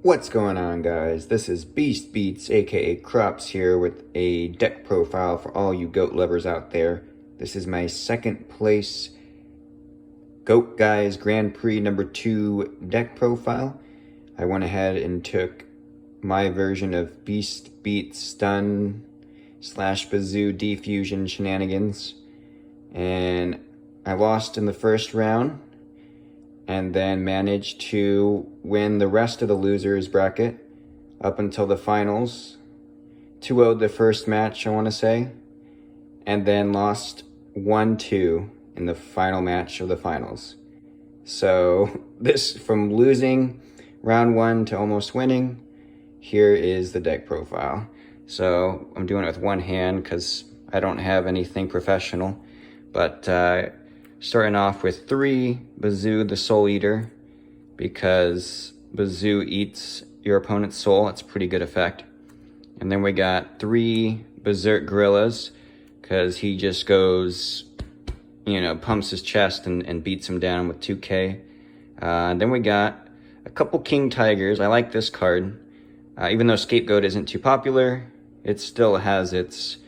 What's going on, guys? This is Beast Beats, aka Crops, here with a deck profile for all you goat lovers out there. This is my second place Goat Guys Grand Prix number 2 deck profile. I went ahead and took my version of Beast Beats Stun / Bazoo Defusion shenanigans, and I lost in the first round, and then managed to win the rest of the losers bracket up until the finals. 2-0'd the first match, I want to say, and then lost 1-2 in the final match of the finals. So this, from losing round 1 to almost winning, here is the deck profile. So I'm doing it with one hand because I don't have anything professional, but starting off with 3 Bazoo the Soul Eater, because Bazoo eats your opponent's soul. It's a pretty good effect. And then we got 3 Berserk Gorillas, because he just goes, pumps his chest and beats him down with 2k. Then we got a couple King Tigers. I like this card. Even though Scapegoat isn't too popular, it still has its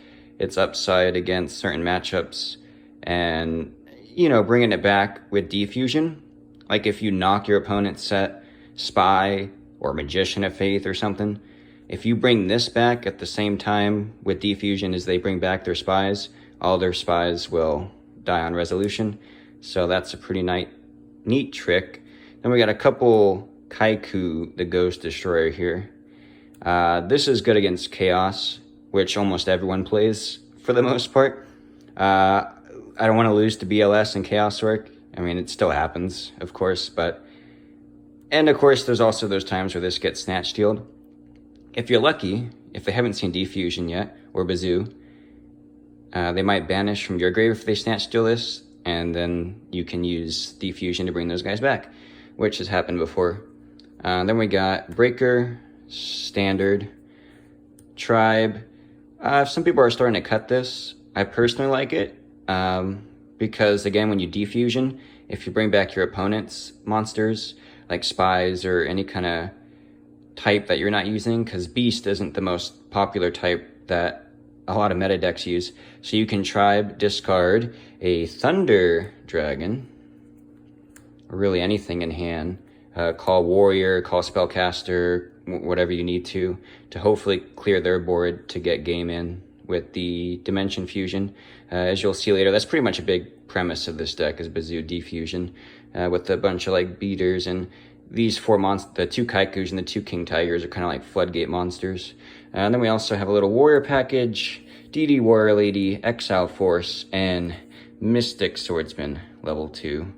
upside against certain matchups. And bringing it back with Defusion, like if you knock your opponent's set Spy or Magician of Faith or something, if you bring this back at the same time with Defusion as they bring back their spies, all their spies will die on resolution. So that's a pretty neat trick. Then we got a couple Kaiku the Ghost Destroyer here. This is good against Chaos, which almost everyone plays for the most part. I don't want to lose to BLS and Chaos Orc. I mean, it still happens, of course, and of course, there's also those times where this gets Snatch Stealed. If you're lucky, if they haven't seen Defusion yet, or Bazoo, they might banish from your grave if they Snatch Steal this, and then you can use Defusion to bring those guys back, which has happened before. Then we got Breaker, Standard, Tribe. Some people are starting to cut this. I personally like it. Because again, when you Defusion, if you bring back your opponent's monsters, like spies or any kind of type that you're not using, because Beast isn't the most popular type that a lot of meta decks use, so you can Tribe, discard a Thunder Dragon, or really anything in hand, call Warrior, call Spellcaster, whatever you need to hopefully clear their board to get game in with the Dimension Fusion. As you'll see later, that's pretty much a big premise of this deck, is Bazoo Defusion, with a bunch of beaters, and these 4 monsters, the 2 Kaikus and the 2 King Tigers, are kind of like floodgate monsters. And then we also have a little warrior package, DD Warrior Lady, Exile Force, and Mystic Swordsman level 2.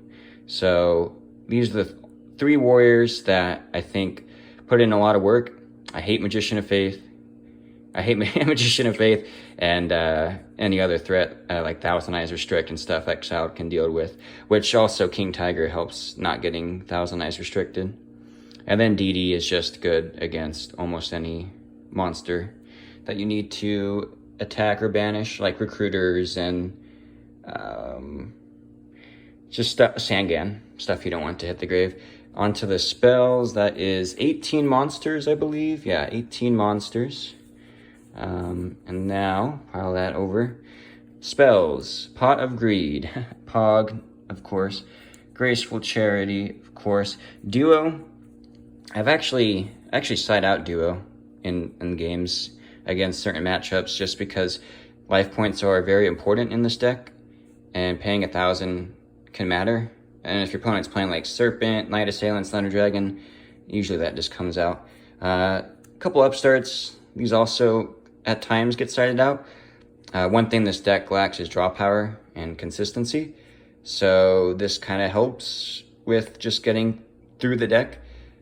So these are the 3 warriors that I think put in a lot of work. I hate Magician of Faith. I hate Magician of Faith, and any other threat like Thousand Eyes Restrict and stuff Exiled can deal with, which also King Tiger helps not getting Thousand Eyes Restricted. And then DD is just good against almost any monster that you need to attack or banish, like Recruiters and just Sangan, stuff you don't want to hit the grave. Onto the spells, that is 18 monsters, I believe. Yeah, 18 monsters. And now, pile that over. Spells, Pot of Greed, Pog, of course, Graceful Charity, of course, Duo. I've actually side out Duo in games against certain matchups, just because life points are very important in this deck, and paying 1,000 can matter. And if your opponent's playing like Serpent, Night Assailant, Thunder Dragon, usually that just comes out. A couple upstarts, these also at times get sided out. One thing this deck lacks is draw power and consistency, so this kind of helps with just getting through the deck,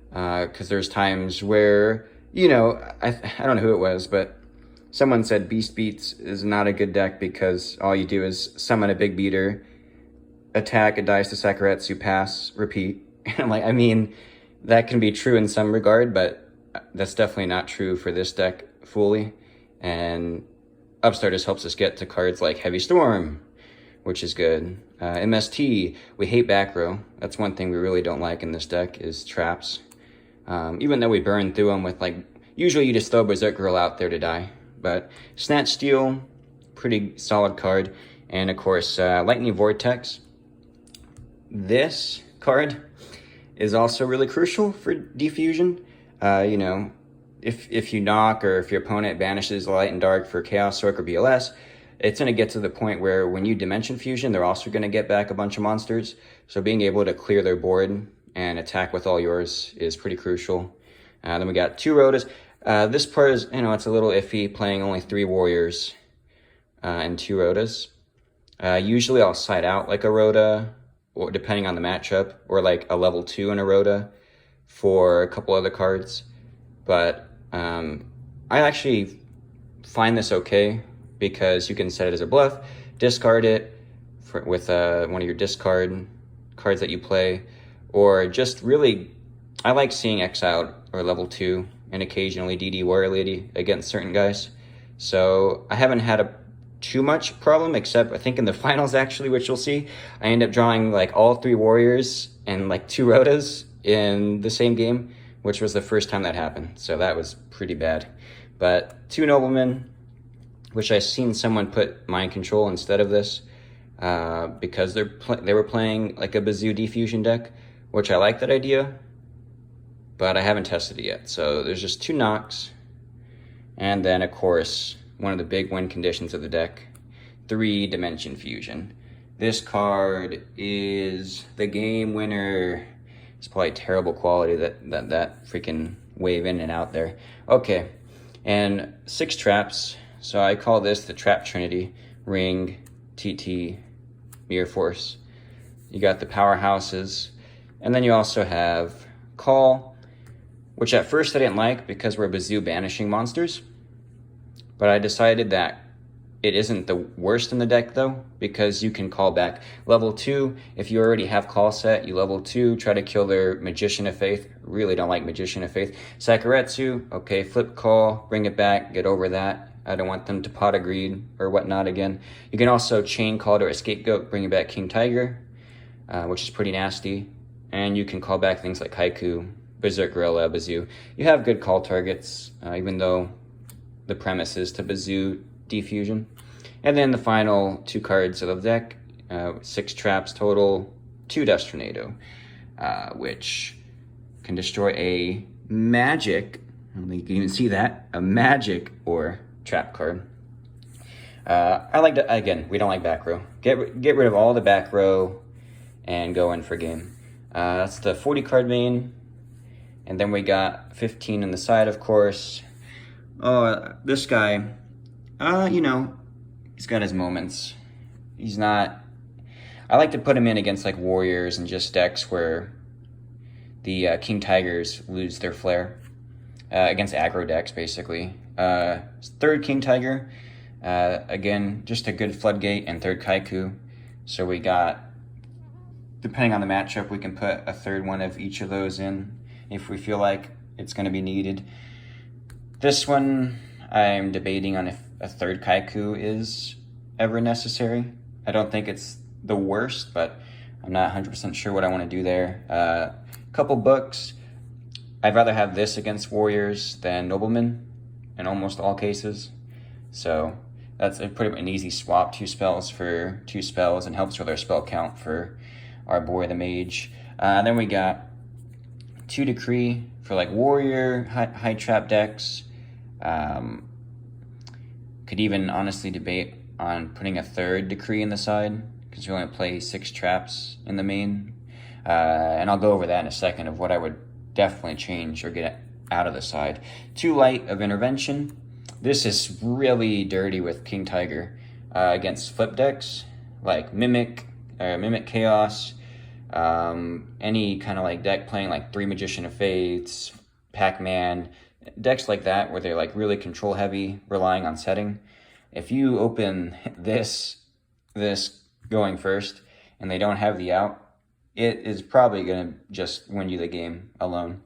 because there's times where, I don't know who it was, but someone said Beast Beats is not a good deck because all you do is summon a big beater, attack, it dies to Sakuretsu, pass, repeat. And I'm like, I mean, that can be true in some regard, but that's definitely not true for this deck fully. And Upstart just helps us get to cards like Heavy Storm, which is good. MST, we hate back row. That's one thing we really don't like in this deck, is traps. Even though we burn through them with like, usually you just throw Berserk Girl out there to die. But Snatch Steel, pretty solid card. And of course, Lightning Vortex. This card is also really crucial for Defusion. You know, if you knock or if your opponent banishes Light and Dark for Chaos Sork or BLS, it's going to get to the point where when you Dimension Fusion, they're also going to get back a bunch of monsters. So being able to clear their board and attack with all yours is pretty crucial. Then we got 2 Rhodas. This part is, you know, it's a little iffy playing only 3 Warriors and 2 Rhodas. Usually I'll side out like a Rhoda, or depending on the matchup, or like a level 2 in a Rhoda for a couple other cards. But I actually find this okay because you can set it as a bluff, discard it with one of your discard cards that you play, or just really, I like seeing Exiled or level 2 and occasionally DD Warrior Lady against certain guys. So I haven't had too much problem, except I think in the finals actually, which you'll see, I end up drawing like all 3 Warriors and like 2 Rhodas in the same game, which was the first time that happened. So that was pretty bad. But 2 Noblemen, which I've seen someone put Mind Control instead of this, because they were playing like a Bazoo Defusion deck, which I like that idea, but I haven't tested it yet. So there's just 2 knocks, and then of course, one of the big win conditions of the deck, 3 Dimension Fusion. This card is the game winner. It's probably terrible quality that freaking wave in and out there. Okay, and 6 traps. So I call this the Trap Trinity: Ring, TT, Mirror Force. You got the powerhouses, and then you also have Call, which at first I didn't like because we're Bazoo banishing monsters. But I decided that it isn't the worst in the deck though, because you can call back level 2. If you already have Call set, you level 2, try to kill their Magician of Faith. Really don't like Magician of Faith. Sakuretsu, okay, flip Call, bring it back, get over that. I don't want them to Pot of Greed or whatnot again. You can also Chain Call to a Scapegoat, bring back King Tiger, which is pretty nasty. And you can call back things like Haiku, Berserk Gorilla, Bazoo. You have good call targets, even though the premise is to Bazoo Defusion. And then the final 2 cards of the deck, 6 traps total, 2 Dust Tornado, which can destroy a magic, I don't think you can even see that, a magic or trap card. I like to, again, we don't like back row. Get rid of all the back row and go in for game. That's the 40 card main. And then we got 15 on the side, of course. Oh, this guy, you know, he's got his moments. He's not, I like to put him in against like Warriors and just decks where the King Tigers lose their flair. Against aggro decks, basically. 3rd King Tiger, again, just a good Floodgate, and 3rd Kaiku. So we got, depending on the matchup, we can put a 3rd one of each of those in if we feel like it's going to be needed. This one, I'm debating on if a 3rd Kaiku is ever necessary. I don't think it's the worst, but I'm not 100% sure what I want to do there. Couple books. I'd rather have this against Warriors than Noblemen in almost all cases. So that's pretty much an easy swap. 2 spells for 2 spells, and helps with our spell count for our boy the Mage. Then we got 2 Decree for like Warrior, high trap decks. Could even honestly debate on putting a 3rd Decree in the side, because you only play 6 traps in the main. And I'll go over that in a second of what I would definitely change or get out of the side. 2 Light of Intervention. This is really dirty with King Tiger against flip decks like Mimic Chaos, any kind of like deck playing like 3 Magician of Fates, Pac-Man, decks like that where they're like really control heavy, relying on setting. If you open this going first and they don't have the out, it is probably going to just win you the game alone.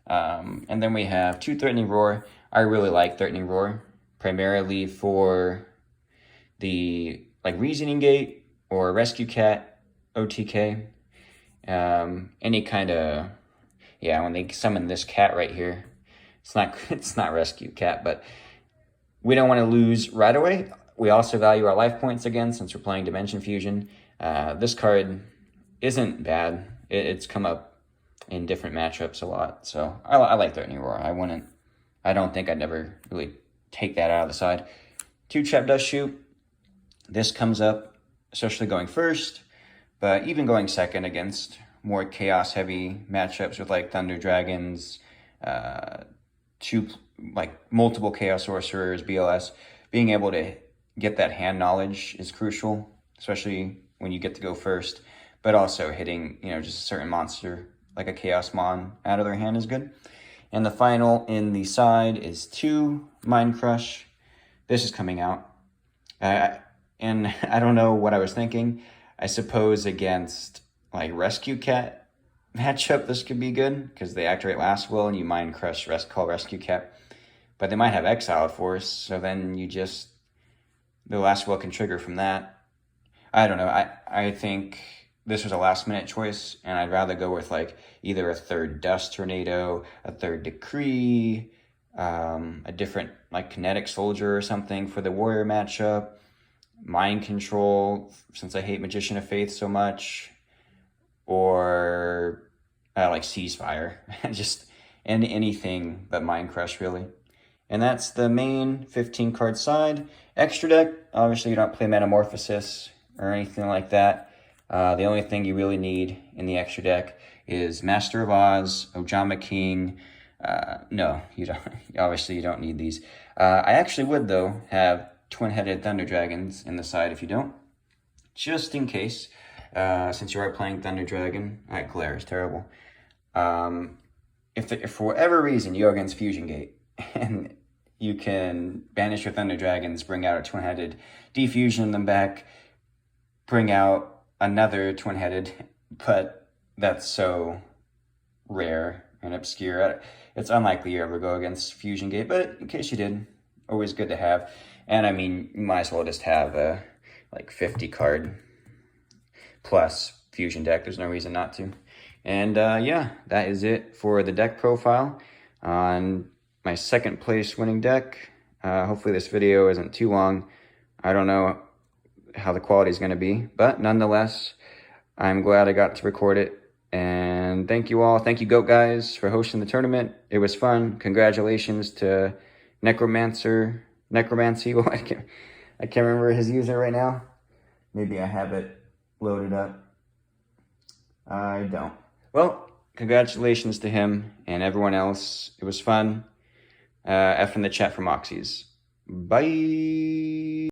And then we have 2 Threatening Roar. I really like Threatening Roar, primarily for the like Reasoning Gate or Rescue Cat, OTK. Any kind of yeah, when they summon this cat right here, it's not rescue cat, but we don't want to lose right away. We also value our life points again since we're playing Dimension Fusion. This card isn't bad. It's come up in different matchups a lot, so I like Threatening Roar. I don't think I'd never really take that out of the side. 2 Trap Dust Shoot. This comes up, especially going first, but even going second against more chaos-heavy matchups with like Thunder Dragons, multiple Chaos Sorcerers, BLS. Being able to get that hand knowledge is crucial, especially when you get to go first, but also hitting, just a certain monster like a Chaos Mon out of their hand is good. And the final in the side is 2 Mind Crush. This is coming out. And I don't know what I was thinking. I suppose against like Rescue Cat matchup, this could be good because they activate Last Will and you Mind Crush, call Rescue Cat. But they might have Exile Force, so then the Last Will can trigger from that. I don't know. I think this was a last minute choice, and I'd rather go with like either a 3rd Dust Tornado, a 3rd Decree, a different like Kinetic Soldier or something for the Warrior matchup, Mind Control, since I hate Magician of Faith so much, or like Ceasefire, just anything but Mind Crush really. And that's the main 15 card side. Extra deck, obviously you don't play Metamorphosis or anything like that. The only thing you really need in the extra deck is Master of Oz, Ojama King. No, you don't. Obviously, you don't need these. I actually would, though, have Twin-Headed Thunder Dragons in the side if you don't. Just in case, since you are playing Thunder Dragon. Glare is terrible. If for whatever reason you go against Fusion Gate, and you can banish your Thunder Dragons, bring out a Twin-Headed, defusion them back, bring out another Twin-Headed, but that's so rare and obscure. It's unlikely you ever go against Fusion Gate, but in case you did, always good to have. And I mean, you might as well just have a like 50 card plus Fusion deck. There's no reason not to. And yeah, that is it for the deck profile on my 2nd place winning deck. Hopefully this video isn't too long. I don't know how the quality is going to be, but nonetheless, I'm glad I got to record it. And thank you all. Thank you, Goat Guys, for hosting the tournament. It was fun. Congratulations to Necromancy. Well, I can't remember his user right now. Maybe I have it loaded up. I don't. Well, congratulations to him and everyone else. It was fun. F in the chat for Moxies. Bye.